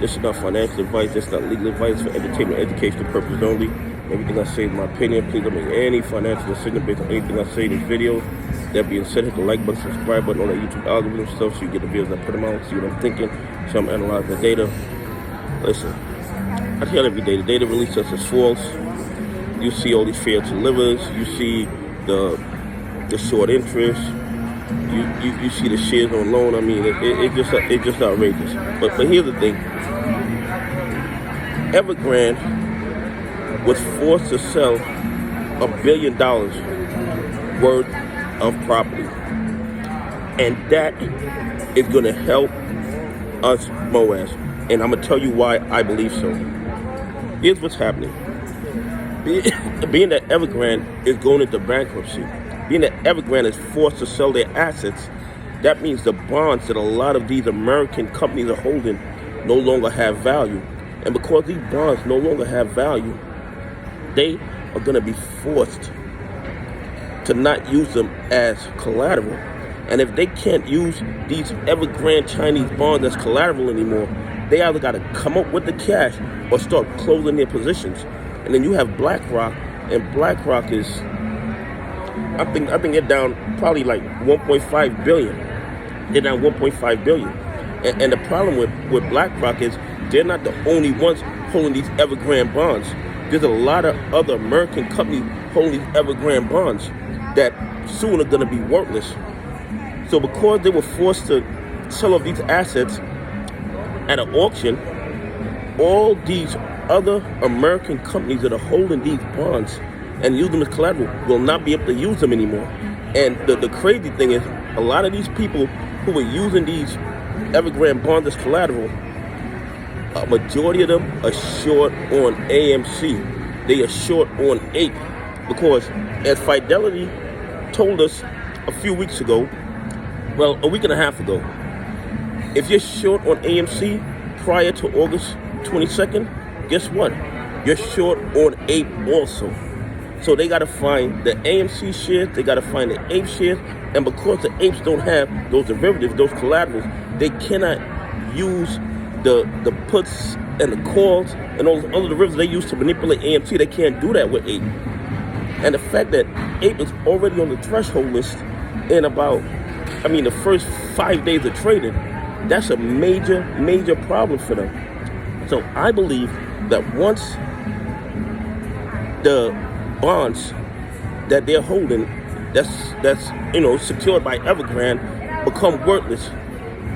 This is not financial advice. This is not legal advice. For entertainment and educational purposes only. Everything I say is my opinion. Please don't make any financial decision based on anything I say in this video. That being said, hit the like button, subscribe button on the YouTube algorithm stuff so you get the videos I put them out, see what I'm thinking, so I'm analyzing the data. Listen, I tell every day, the data released us is false. You see all these failed delivers. You see the short interest. You see the shares on loan. I mean, it's just outrageous. But here's the thing. Evergrande was forced to sell $1 billion worth of property, and that is going to help us MOASS. And I'm gonna tell you why I believe so. Here's what's happening. Being that Evergrande is going into bankruptcy, being that Evergrande is forced to sell their assets, that means the bonds that a lot of these American companies are holding no longer have value. And because these bonds no longer have value, they are going to be forced to not use them as collateral. And if they can't use these Evergrande Chinese bonds as collateral anymore, they either got to come up with the cash or start closing their positions. And then you have BlackRock, and BlackRock is, I think they're down probably like 1.5 billion. They're down 1.5 billion. And the problem with BlackRock is they're not the only ones holding these Evergrande bonds. There's a lot of other American companies holding these Evergrande bonds that soon are going to be worthless. So because they were forced to sell off these assets at an auction, all these other American companies that are holding these bonds and use them as collateral will not be able to use them anymore. And the crazy thing is, a lot of these people who are using these Evergrande bonds as collateral, a majority of them are short on AMC. They are short on APE because, as Fidelity told us a few weeks ago, well, a week and a half ago, if you're short on AMC prior to August 22nd, guess what? You're short on APE also. So they got to find the AMC shares, they got to find the APE shares, and because the APEs don't have those derivatives, those collaterals, they cannot use the puts and the calls and all those other derivatives they use to manipulate AMC. They can't do that with APE. And the fact that APE is already on the threshold list in about, the first 5 days of trading, that's a major problem for them. So I believe that once the bonds that they're holding, that's secured by Evergrande, become worthless,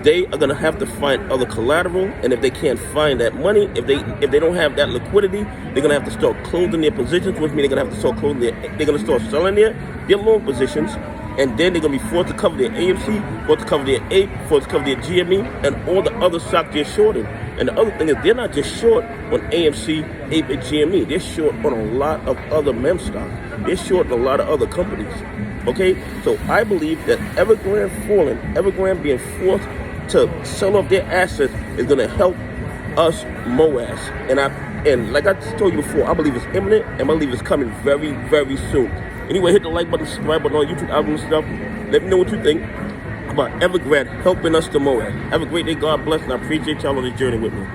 they are gonna have to find other collateral. And if they can't find that money, if they don't have that liquidity, they're gonna have to start closing their positions, which means they're gonna have to start they're gonna start selling their long positions. And then they're going to be forced to cover their AMC, forced to cover their APE, forced to cover their GME, and all the other stocks they're shorting. And the other thing is, they're not just short on AMC, APE, and GME. They're short on a lot of other mem stocks. They're short on a lot of other companies. Okay? So I believe that Evergrande falling, Evergrande being forced to sell off their assets is going to help us MOASS. And like I told you before, I believe it's imminent, and I believe it's coming very, very soon. Anyway, hit the like button, subscribe button on YouTube algorithm stuff. Let me know what you think about Evergrande helping us to MOASS. Have a great day. God bless, and I appreciate y'all on this journey with me.